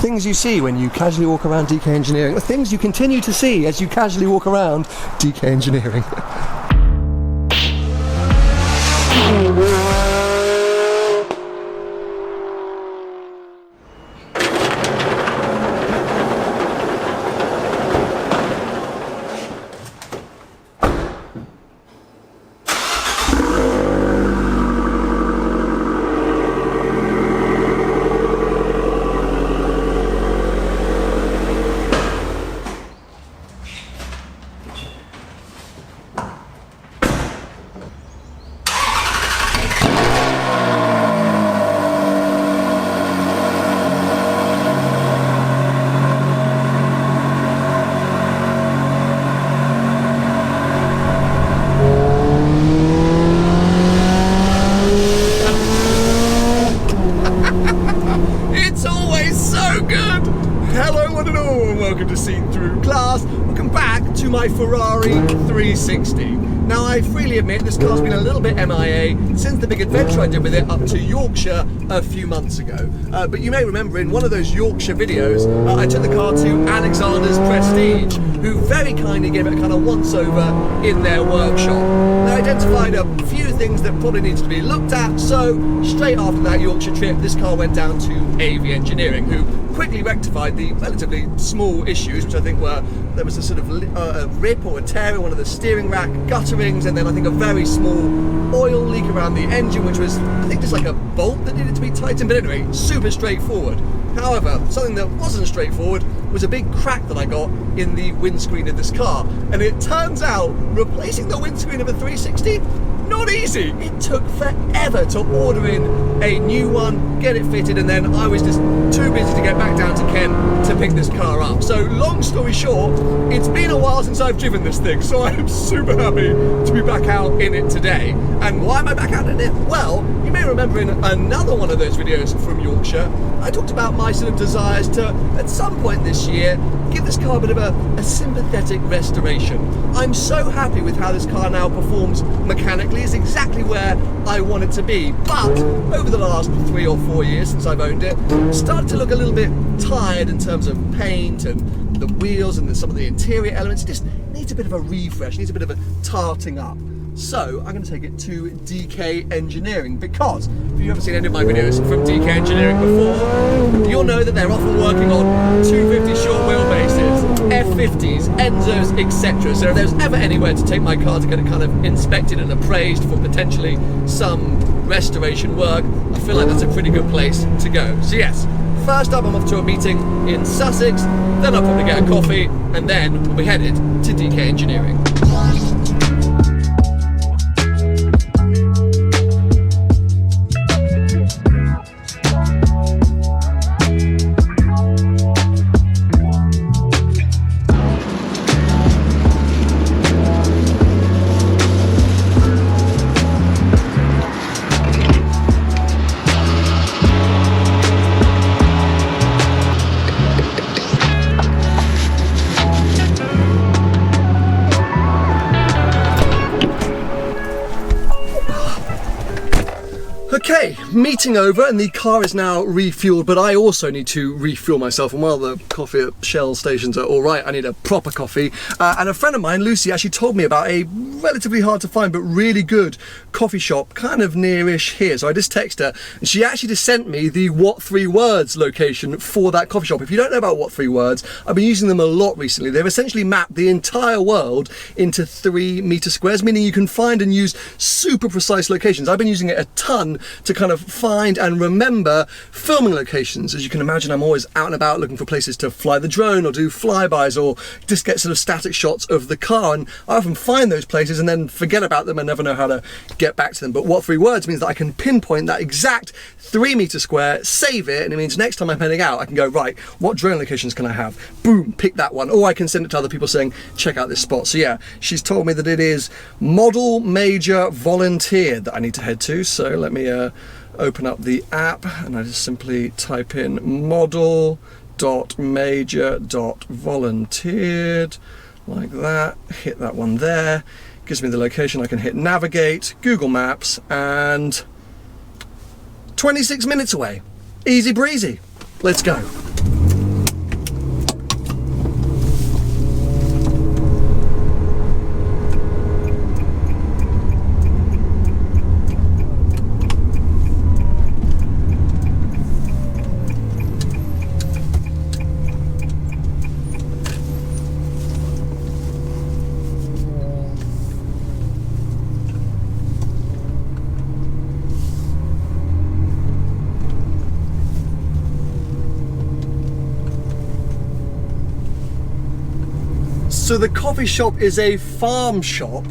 things you see when you casually walk around DK Engineering, the things you continue to see as you casually walk around DK Engineering. My Ferrari 360. Now I freely admit this car's been a little bit MIA since the big adventure I did with it up to Yorkshire a few months ago. But you may remember in one of those Yorkshire videos I took the car to Alexander's Prestige, who very kindly gave it a kind of once over in their workshop. They identified a few things that probably needed to be looked at, so straight after that Yorkshire trip this car went down to AV Engineering, who quickly rectified the relatively small issues, which I think were, there was a sort of a rip or a tear in one of the steering rack gutter rings, and then I think a very small oil leak around the engine, which was, I think, just like a bolt that needed to be tightened. But anyway, super straightforward. However, something that wasn't straightforward was a big crack that I got in the windscreen of this car, and it turns out replacing the windscreen of a 360, not easy. It took forever to order in a new one, get it fitted, and then I was just too busy to get back down to Kent to pick this car up. So long story short, it's been a while since I've driven this thing, so I am super happy to be back out in it today. And why am I back out in it? Well, you may remember in another one of those videos from Yorkshire, I talked about my sort of desires to, at some point this year, give this car a bit of a sympathetic restoration. I'm so happy with how this car now performs mechanically. It's exactly where I want it to be. But over the last 3 or 4 years since I've owned it, it's started to look a little bit tired in terms of paint and the wheels and some of the interior elements. It just needs a bit of a refresh, needs a bit of a tarting up. So I'm going to take it to DK Engineering, because if you haven't seen any of my videos from DK Engineering before, you'll know that they're often working on 250 short wheelbases, F50s, Enzos, etc. So if there's ever anywhere to take my car to get it kind of inspected and appraised for potentially some restoration work, I feel like that's a pretty good place to go. So yes, first up I'm off to a meeting in Sussex, then I'll probably get a coffee, and then we'll be headed to DK Engineering. Okay, meeting over, and the car is now refueled, but I also need to refuel myself, and while the coffee at Shell stations are alright, I need a proper coffee. And a friend of mine, Lucy, actually told me about a relatively hard to find but really good coffee shop kind of nearish here. So I just texted her, and she actually just sent me the What 3 Words location for that coffee shop. If you don't know about What 3 Words, I've been using them a lot recently. They've essentially mapped the entire world into 3 meter squares, meaning you can find and use super precise locations. I've been using it a ton to kind of find and remember filming locations. As you can imagine, I'm always out and about looking for places to fly the drone or do flybys or just get sort of static shots of the car, and I often find those places and then forget about them and never know how to get back to them. But What 3 Words means that I can pinpoint that exact 3 meter square, save it, and it means next time I'm heading out I can go, right, what drone locations can I have? Boom, pick that one. Or I can send it to other people saying, check out this spot. So yeah, she's told me that it is Model Major Volunteered that I need to head to. So let me open up the app, and I just simply type in model.major.volunteered like that, hit that one there, gives me the location. I can hit navigate, Google Maps, and 26 minutes away. Easy breezy. Let's go. So the coffee shop is a farm shop.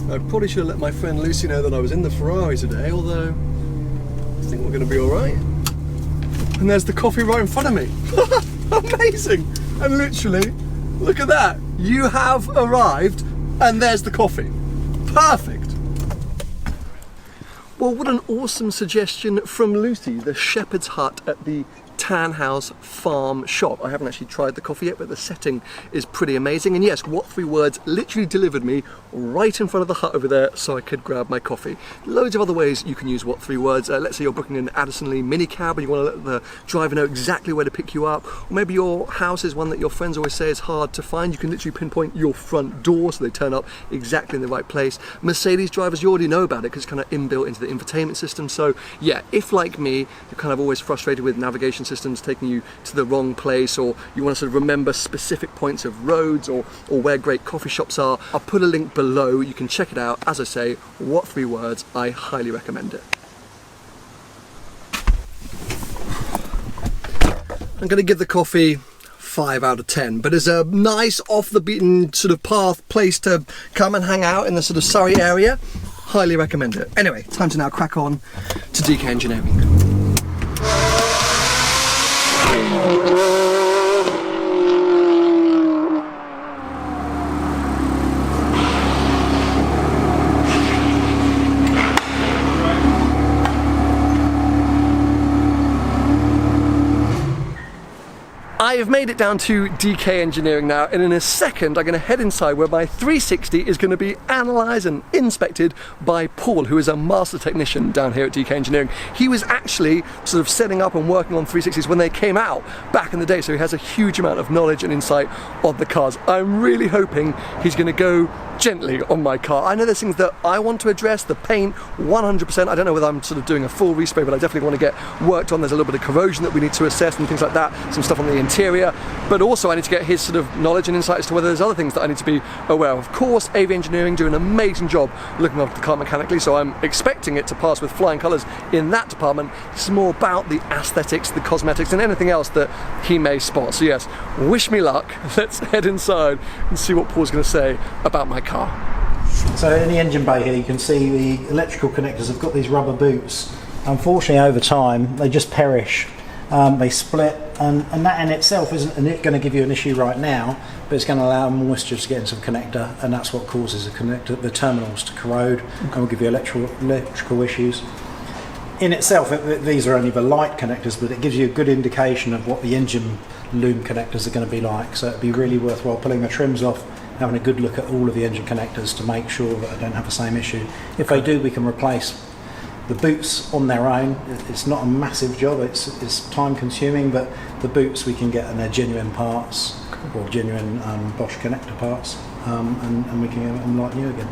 I probably should have let my friend Lucy know that I was in the Ferrari today, although I think we're going to be all right. And there's the coffee right in front of me. Amazing! And literally, look at that. You have arrived, and there's the coffee. Perfect. Well, what an awesome suggestion from Lucy, the shepherd's hut at the Tannhouse Farm shop. I haven't actually tried the coffee yet, but the setting is pretty amazing. And yes, What 3 Words literally delivered me right in front of the hut over there so I could grab my coffee. Loads of other ways you can use What 3 Words. Let's say you're booking an Addison Lee minicab and you want to let the driver know exactly where to pick you up. Or maybe your house is one that your friends always say is hard to find. You can literally pinpoint your front door so they turn up exactly in the right place. Mercedes drivers, you already know about it because it's kind of inbuilt into the infotainment system. So yeah, if like me, you're kind of always frustrated with navigation systems taking you to the wrong place, or you want to sort of remember specific points of roads or where great coffee shops are, I'll put a link below. You can check it out. As I say, What 3 Words, I highly recommend it. I'm going to give the coffee 5 out of 10, but as a nice off the beaten sort of path place to come and hang out in the sort of Surrey area, highly recommend it. Anyway, time to now crack on to DK Engineering. I have made it down to DK Engineering now, and in a second I'm going to head inside where my 360 is going to be analysed and inspected by Paul, who is a master technician down here at DK Engineering. He was actually sort of setting up and working on 360s when they came out back in the day, so he has a huge amount of knowledge and insight on the cars. I'm really hoping he's going to go gently on my car. I know there's things that I want to address, the paint 100%. I don't know whether I'm sort of doing a full respray, but I definitely want to get worked on. There's a little bit of corrosion that we need to assess and things like that, some stuff on the interior, but also I need to get his sort of knowledge and insight as to whether there's other things that I need to be aware of. Of course, AV Engineering do an amazing job looking after the car mechanically, so I'm expecting it to pass with flying colours in that department. It's more about the aesthetics, the cosmetics, and anything else that he may spot. So yes, wish me luck. Let's head inside and see what Paul's going to say about my car. So in the engine bay here you can see the electrical connectors have got these rubber boots. Unfortunately over time they just perish, they split, and that in itself isn't going to give you an issue right now, but it's going to allow moisture to get into the connector, and that's what causes the terminals to corrode and will give you electrical issues. In itself these are only the light connectors, but it gives you a good indication of what the engine loom connectors are going to be like, so it'd be really worthwhile pulling the trims off, having a good look at all of the engine connectors to make sure that I don't have the same issue. If they do, we can replace the boots on their own. It's not a massive job, it's time consuming, but the boots we can get in their genuine parts, or genuine Bosch connector parts, and we can get them like new again.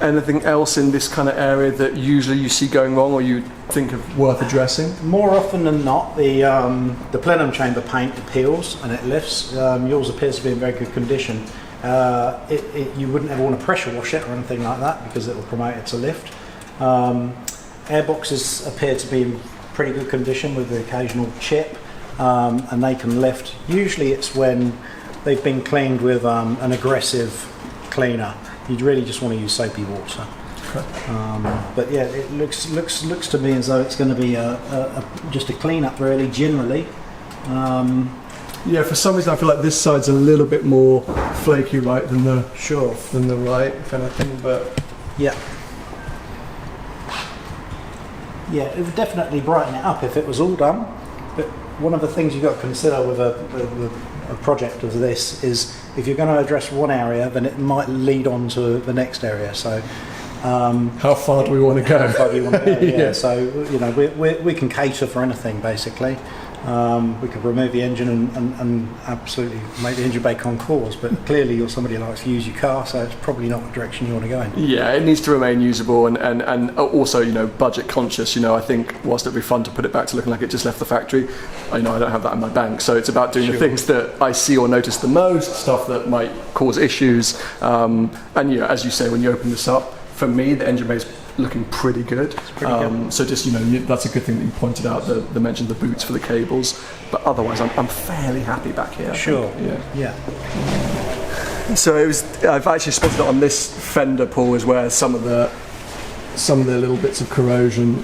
Anything else in this kind of area that usually you see going wrong or you think of worth addressing? More often than not, the plenum chamber paint peels and it lifts. Yours appears to be in very good condition. You wouldn't ever want to pressure wash it or anything like that because it will promote it to lift. Airboxes appear to be in pretty good condition with the occasional chip, and they can lift. Usually it's when they've been cleaned with an aggressive cleaner. You'd really just want to use soapy water. But yeah, it looks to me as though it's going to be just a clean up really, generally. Yeah, for some reason I feel like this side's a little bit more flaky right than the right, if anything, but yeah. Yeah, it would definitely brighten it up if it was all done. But one of the things you've got to consider with a project of this is if you're going to address one area, then it might lead on to the next area. So how far do we want to go? How far do you want to go? Yeah. Yeah. So you know, we can cater for anything basically. We could remove the engine and absolutely make the engine bay concours, but clearly you're somebody who likes to use your car, so it's probably not the direction you want to go in. Yeah, it needs to remain usable and also, you know, budget conscious. You know, I think whilst it'd be fun to put it back to looking like it just left the factory, I know I don't have that in my bank, so it's about doing the things that I see or notice the most, stuff that might cause issues, and you know, as you say, when you open this up, for me the engine bay's looking pretty good. Good. So just, you know, that's a good thing that you pointed out, the mention of the boots for the cables, but otherwise I'm fairly happy back here. Sure. Yeah. So I've actually spotted it on this fender pull as well, some of the little bits of corrosion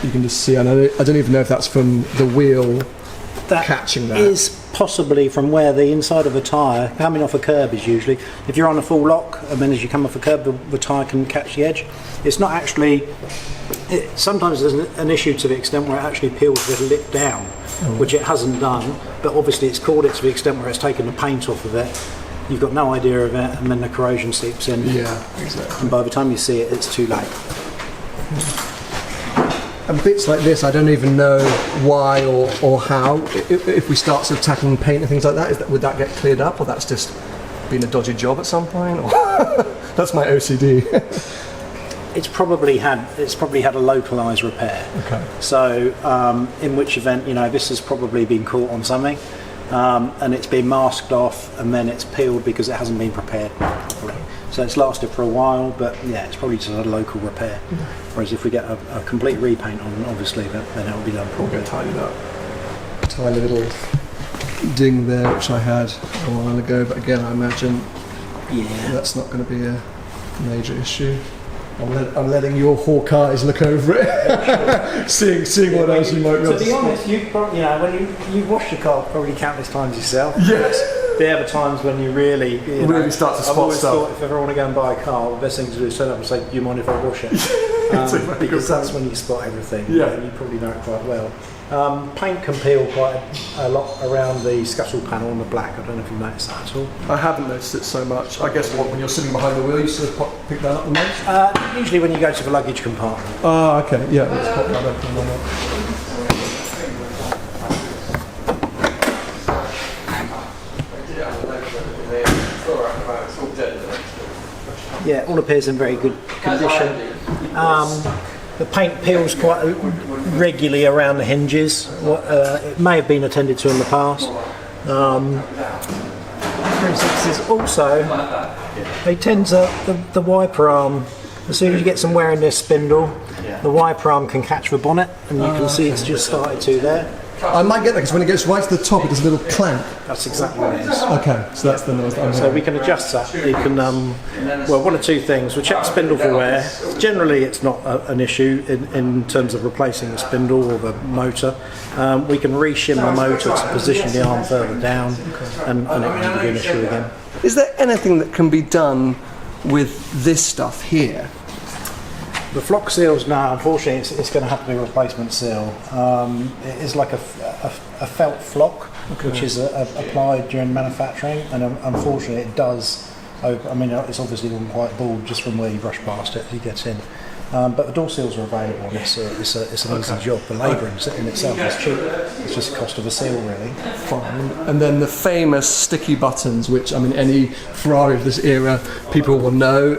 you can just see. I don't even know if that's from the wheel catching that. Is possibly from where the inside of a tyre, coming off a curb is usually, if you're on a full lock, and then as you come off a curb, the tyre can catch the edge. It's not actually, sometimes there's an issue to the extent where it actually peels the lip down, which it hasn't done, but obviously it's caught it to the extent where it's taken the paint off of it. You've got no idea of it, and then the corrosion seeps in. Yeah, exactly. And by the time you see it, it's too late. And bits like this, I don't even know why or how. If we start sort of tackling paint and things like that, would that get cleared up, or that's just been a dodgy job at some point? Or that's my OCD. It's probably had a localised repair. Okay. So in which event, this has probably been caught on something, and it's been masked off, and then it's peeled because it hasn't been prepared properly. So it's lasted for a while, but yeah, it's probably just a local repair. Whereas if we get a complete repaint on, obviously, then it will be done properly. We'll get tidied up. Tiny little ding there, which I had a while ago, but again, I imagine that's not going to be a major issue. I'm letting your Hawkeyes look over it, seeing what else you might be able to. To be honest, you've probably, when you've washed your car probably countless times yourself. Yes. There are times when you really start to spot I've always stuff. thought if ever want to go and buy a car, the best thing to do is turn up and say, "Do you mind if I wash it?" Because that's when you spot everything. Yeah. And you probably know it quite well. Paint can peel quite a lot around the scuttle panel on the black. I don't know if you noticed that at all. I haven't noticed it so much. I guess when you're sitting behind the wheel, you sort of pick that up the most? Usually when you go to the luggage compartment. Oh, okay. Yeah, let's pop that open. Yeah, all appears in very good condition. The paint peels quite regularly around the hinges. It may have been attended to in the past. 360s also, they tend to, the wiper arm, as soon as you get some wear in this spindle, the wiper arm can catch the bonnet, and you can see it's just started to there. I might get that because when it gets right to the top, it does a little clank. That's exactly what it is. Okay, so that's the noise. So we can adjust that. You can, well, one of two things. We check the spindle for wear. Generally, it's not an issue in terms of replacing the spindle or the motor. We can re-shim the motor to position the arm further down, and it won't be an issue again. Is there anything that can be done with this stuff here? The flock seals now, unfortunately, it's going to have to be a replacement seal. It is like a felt flock, which is applied during manufacturing, and unfortunately it does. It's obviously gone quite bald just from where you brush past it as you get in. But the door seals are available. It's an easy job. The labour in itself is cheap. It's just the cost of a seal, really. Fine. And then the famous sticky buttons, which any Ferrari of this era, people will know.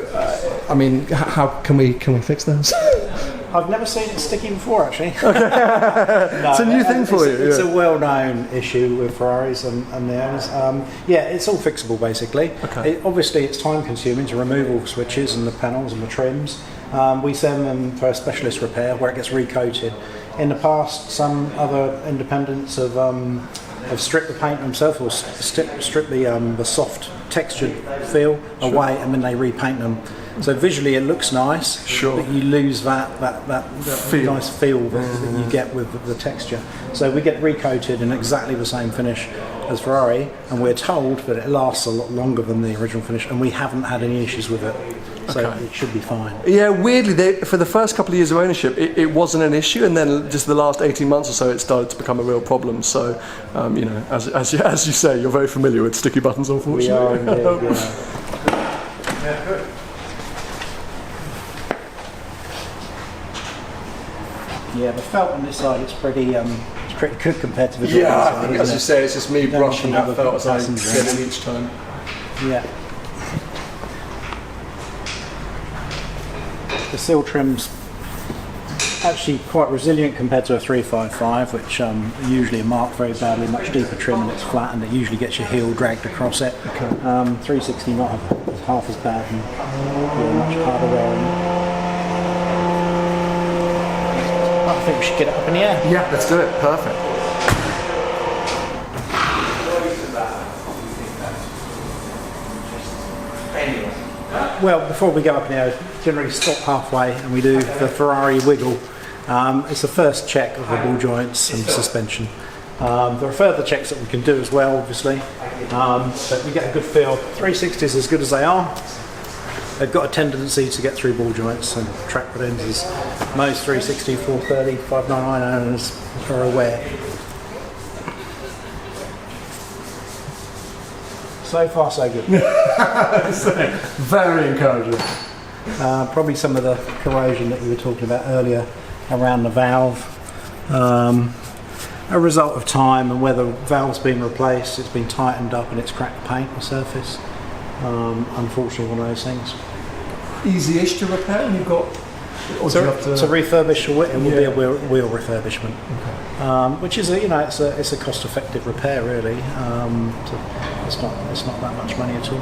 How can we fix those? I've never seen it sticky before, actually. No, it's a new thing for you. It's a well-known issue with Ferraris and the owners. It's all fixable, basically. Okay. Obviously, it's time-consuming to remove all the switches and the panels and the trims. We send them for a specialist repair where it gets recoated. In the past, some other independents have stripped the paint themselves or stripped the soft textured feel away, and then they repaint them. So visually it looks nice, but you lose that nice feel that you get with the texture. So we get recoated in exactly the same finish as Ferrari, and we're told that it lasts a lot longer than the original finish, and we haven't had any issues with it. So it should be fine. Yeah, weirdly, for the first couple of years of ownership, it wasn't an issue, and then just the last 18 months or so, it started to become a real problem. So, as you say, you're very familiar with sticky buttons, unfortunately. We are indeed, yeah, good. Yeah, the felt on this side it's pretty good compared to the door side. I think, as you say, it's just me brushing that felt as I get in each time. Yeah. The seal trim's actually quite resilient compared to a 355, which usually are marked very badly, much deeper trim, and it's flat, and it usually gets your heel dragged across it. 360 not half as bad, and much harder wearing. I think we should get it up in the air. Yeah, let's do it. Perfect. well, before we go up in the air, generally stop halfway and we do the Ferrari wiggle. It's the first check of the ball joints and suspension. There are further checks that we can do as well, obviously, but we get a good feel. 360s, as good as they are, they've got a tendency to get through ball joints and track lenses. Most 360, 430, 599 owners are aware. So far, so good. Very encouraging. Probably some of the corrosion that you were talking about earlier around the valve. A result of time and where the valve's been replaced, it's been tightened up and it's cracked the paint, the surface. Unfortunately, one of those things. Easy-ish to repair, and you've got... To refurbish it will be a wheel refurbishment, which is it's a cost-effective repair really. It's not that much money at all.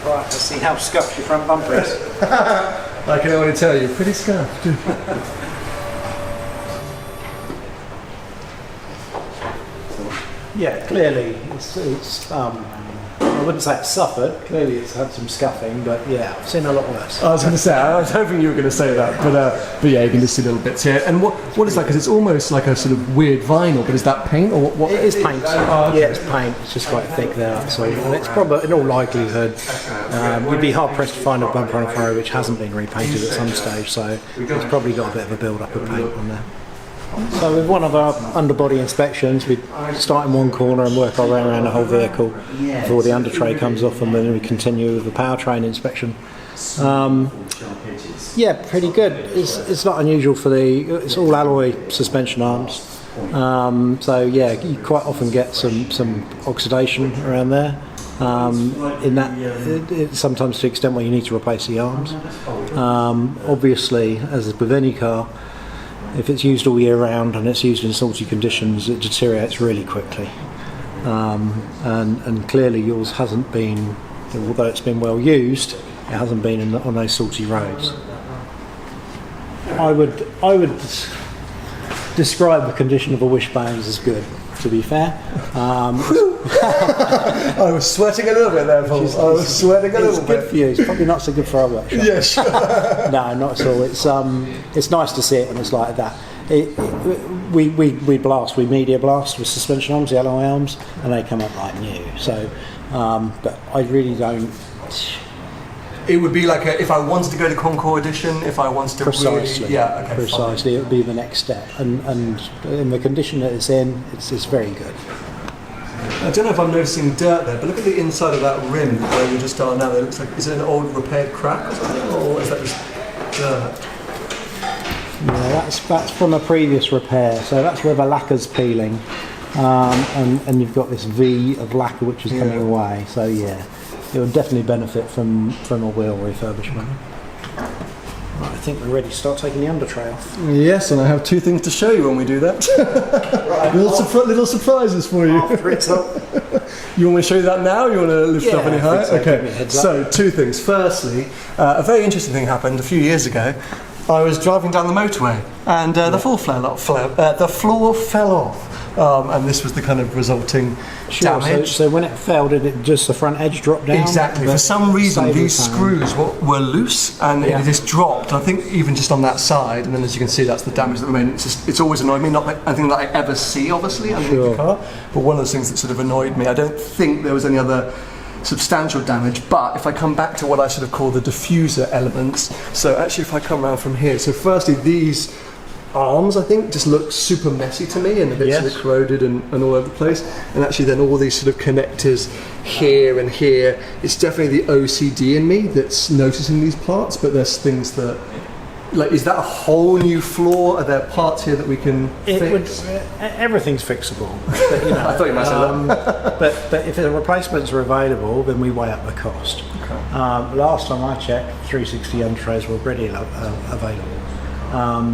Right, let's see how scuffed your front bumper is. I can only tell you, pretty scuffed. Yeah, clearly it's I wouldn't say it's suffered. Clearly it's had some scuffing, but yeah, I've seen a lot worse. I was going to say, I was hoping you were going to say that, but yeah, you can just see little bits here. And what is that? Because it's almost like a sort of weird vinyl, but is that paint or what? It is paint. Okay. Yeah, it's paint. It's just quite thick there. So it's probably, in all likelihood, you'd be hard pressed to find a bumper on a Ferrari which hasn't been repainted at some stage. So it's probably got a bit of a build up of paint on there. So with one of our underbody inspections, we start in one corner and work our way around the whole vehicle before the under tray comes off, and then we continue with the powertrain inspection. Yeah, pretty good. It's not unusual for it's all alloy suspension arms. So yeah, you quite often get some oxidation around there. In that, sometimes to the extent where you need to replace the arms. Obviously, as with any car, if it's used all year round and it's used in salty conditions, it deteriorates really quickly. And clearly yours hasn't been, although it's been well used, it hasn't been on those salty roads. I would describe the condition of a wishbone as good, to be fair. I was sweating a little bit there, Paul. I was sweating a little bit. It's good for you. It's probably not so good for our workshop. Yeah, sure. No, not at all. It's nice to see it when it's like that. We media blast with suspension arms, the alloy arms, and they come up like new. So, but I really don't. It would be like if I wanted to go to Concours Edition, if I wanted to precisely, really, yeah, okay, precisely, fine. It would be the next step, and in the condition that it's in, it's very good. I don't know if I'm noticing dirt there, but look at the inside of that rim where we just are now. It looks like, is it an old repaired crack or something, or is that just dirt? Yeah, that's from a previous repair. So that's where the lacquer's peeling, and you've got this V of lacquer which is coming away. So yeah, it would definitely benefit from a wheel refurbishment. Right, I think we're ready to start taking the under tray off. Yes, and I have two things to show you when we do that. Right, little surprises for you. You want me to show you that now? You want to lift it up any higher? So. Okay. So two things. Firstly, a very interesting thing happened a few years ago. I was driving down the motorway, and the floor fell off, and this was the kind of resulting damage. So when it fell, did it just the front edge drop down? Exactly. For some reason, these screws were loose, and it just dropped. I think even just on that side, and then as you can see, that's the damage that remained. It's always annoyed me. Not anything that I ever see, obviously, underneath the car, but one of those things that sort of annoyed me. I don't think there was any other substantial damage, but if I come back to what I sort of call the diffuser elements, so actually if I come around from here, so firstly these arms I think just look super messy to me and a bit sort of corroded and all over the place, and actually then all these sort of connectors here and here, it's definitely the OCD in me that's noticing these parts, but there's things that, like, is that a whole new floor? Are there parts here that we can fix? Everything's fixable. But, I thought you might say that. but if the replacements are available, then we weigh up the cost. Okay. Last time I checked, 360 under trays were already available.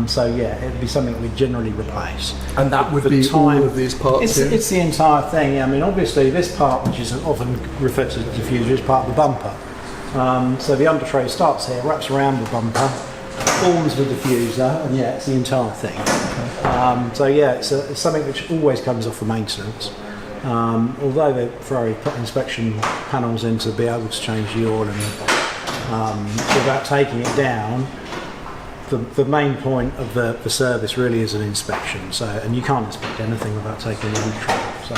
So yeah, it'd be something we generally replace. And that would be all of these parts here? It's the entire thing. I mean, obviously this part, which is often referred to as the diffuser, is part of the bumper. So the under tray starts here, wraps around the bumper, forms the diffuser, and it's the entire thing. So yeah, it's something which always comes off for maintenance. Although Ferrari put inspection panels in to be able to change the oil without taking it down, the main point of the service really is an inspection. So, and you can't inspect anything without taking the neutral off. So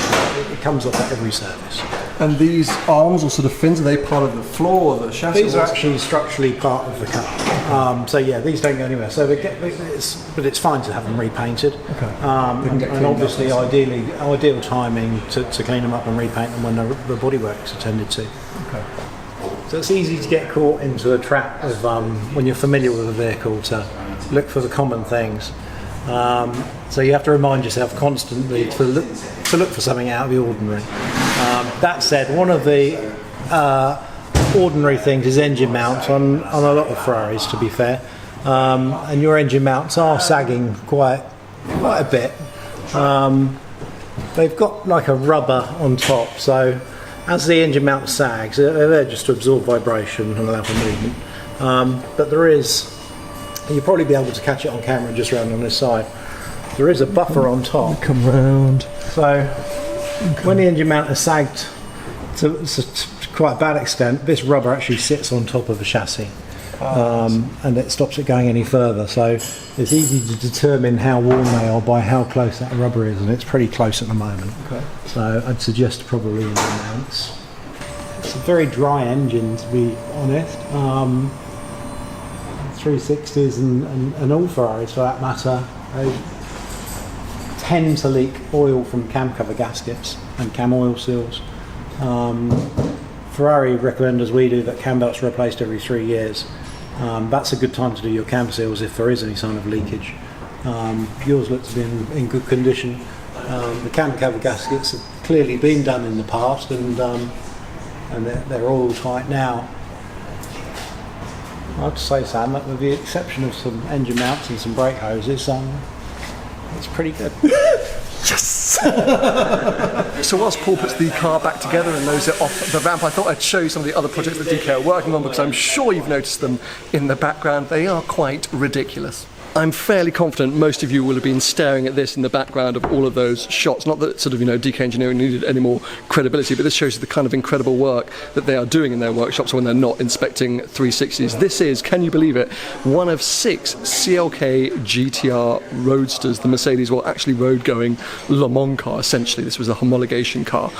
it comes off at every service. And these arms or sort of fins, are they part of the floor or the chassis? These are actually structurally part of the car. So yeah, these don't go anywhere. So but it's fine to have them repainted. Okay. And obviously, ideal timing to clean them up and repaint them when the bodywork's attended to. Okay. So it's easy to get caught into a trap of when you're familiar with a vehicle to look for the common things. So you have to remind yourself constantly to look for something out of the ordinary. That said, one of the ordinary things is engine mounts on a lot of Ferraris, to be fair. And your engine mounts are sagging quite a bit. They've got like a rubber on top, so as the engine mount sags, they're there just to absorb vibration and allow for movement. But you'll probably be able to catch it on camera just around on this side. There is a buffer on top. Come round. So when the engine mount is sagged to quite a bad extent, this rubber actually sits on top of the chassis. And it stops it going any further. So it's easy to determine how worn they are by how close that rubber is, and it's pretty close at the moment. Okay. So I'd suggest probably engine mounts. It's a very dry engine, to be honest. 360s and all Ferraris for that matter, they tend to leak oil from cam cover gaskets and cam oil seals. Ferrari recommend, as we do, that cam belts are replaced every 3 years. That's a good time to do your cam seals if there is any sign of leakage. Yours look to be in good condition. The cam cover gaskets have clearly been done in the past, and they're all tight now. I'd say, Sam, that with the exception of some engine mounts and some brake hoses, it's pretty good. Yes! So whilst Paul puts the car back together and loads it off the ramp, I thought I'd show you some of the other projects that DK are working on, because I'm sure you've noticed them in the background. They are quite ridiculous. I'm fairly confident most of you will have been staring at this in the background of all of those shots. Not that sort of, DK Engineering needed any more credibility, but this shows you the kind of incredible work that they are doing in their workshops when they're not inspecting 360s. This is, can you believe it, one of 6 CLK GTR Roadsters, the Mercedes, actually road-going Le Mans car, essentially. This was a homologation car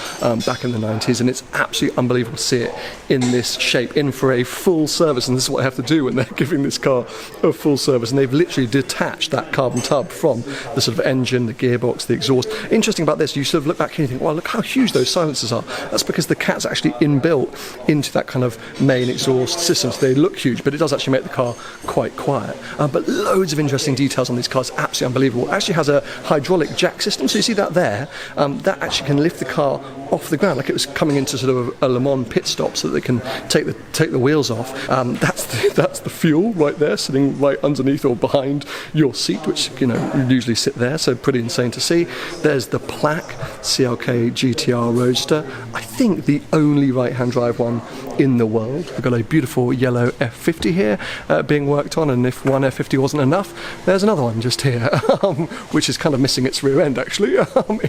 back in the 90s, and it's absolutely unbelievable to see it in this shape, in for a full service, and this is what I have to do when they're giving this car a full service, and they've literally detach that carbon tub from the sort of engine, the gearbox, the exhaust. Interesting about this, you sort of look back and you think, well, look how huge those silencers are. That's because the cat's actually inbuilt into that kind of main exhaust system, so they look huge, but it does actually make the car quite quiet. But loads of interesting details on these cars, absolutely unbelievable. It actually has a hydraulic jack system, so you see that there, that actually can lift the car off the ground, like it was coming into sort of a Le Mans pit stop, so that they can take the wheels off. That's the fuel right there, sitting right underneath or behind your seat, which usually sit there, so pretty insane to see. There's the plaque, CLK GTR Roadster, I think the only right-hand drive one in the world. We've got a beautiful yellow F50 here being worked on, and if one F50 wasn't enough, there's another one just here, which is kind of missing its rear end actually,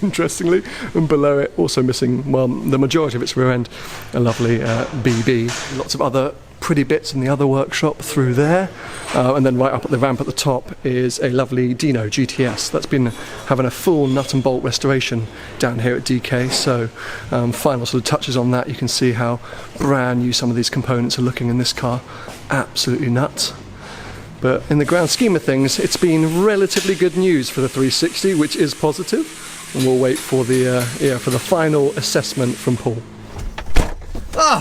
interestingly, and below it also missing, the majority of its rear end, a lovely BB. Lots of other pretty bits in the other workshop through there, and then right up at the ramp at the top is a lovely Dino GTS that's been having a full nut and bolt restoration down here at DK, so final sort of touches on that. You can see how brand new some of these components are looking in this car, absolutely nuts. But in the grand scheme of things, it's been relatively good news for the 360, which is positive, and we'll wait for the final assessment from Paul.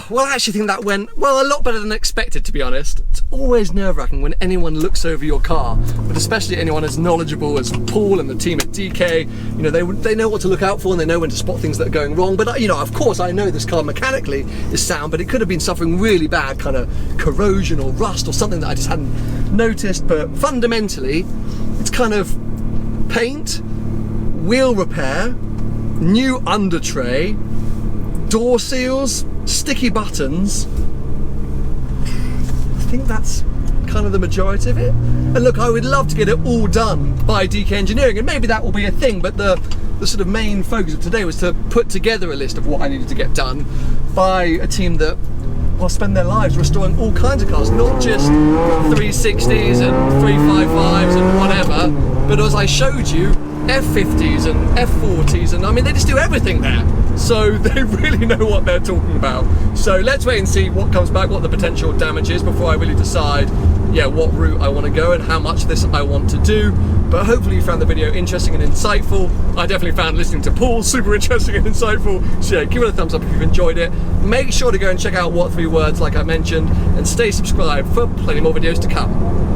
Well, I actually think that went, a lot better than expected, to be honest. It's always nerve-wracking when anyone looks over your car, but especially anyone as knowledgeable as Paul and the team at DK. They know what to look out for, and they know when to spot things that are going wrong. But, of course, I know this car mechanically is sound, but it could have been suffering really bad kind of corrosion or rust or something that I just hadn't noticed. But fundamentally, it's kind of paint, wheel repair, new under tray, door seals, sticky buttons. I think that's kind of the majority of it. And look, I would love to get it all done by DK Engineering, and maybe that will be a thing, but the the sort of main focus of today was to put together a list of what I needed to get done by a team that will spend their lives restoring all kinds of cars, not just 360s and 355s and whatever, but as I showed you, F50s and F40s, and I mean, they just do everything there. So they really know what they're talking about. So let's wait and see what comes back, what the potential damage is before I really decide, yeah, what route I want to go and how much of this I want to do. But hopefully you found the video interesting and insightful. I definitely found listening to Paul super interesting and insightful. So yeah, give it a thumbs up if you've enjoyed it. Make sure to go and check out What 3 Words like I mentioned, and stay subscribed for plenty more videos to come.